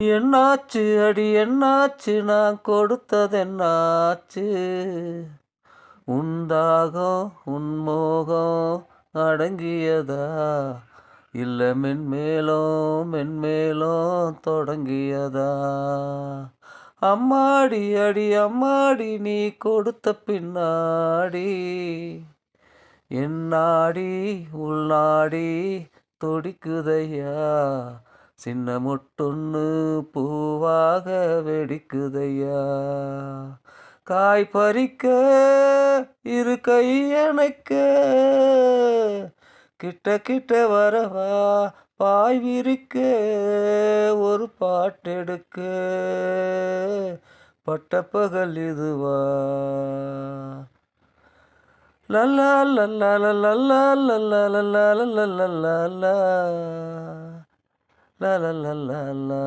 என்னாச்சு அடி என்னாச்சு நான் கொடுத்ததென்னாச்சு உந்தாகம் உன்மோகம் அடங்கியதா இல்ல மென்மேலும் தொடங்கியதா அம்மாடி அடி அம்மாடி நீ கொடுத்த பின்னாடி என்னாடி உள்நாடி துடிக்குதையா சின்ன முட்டொன்னு பூவாக வெடிக்குதையா காய் பறிக்க இரு கை எனக்கு கிட்ட கிட்ட வரவா பாய் விரிக்க ஒரு பாட்டெடுக்க பட்டப்பகல் இதுவா லல்லா லல்லா லல்லா லல்லா லல்லா லல்லா லல்லா லல்லா லல்லா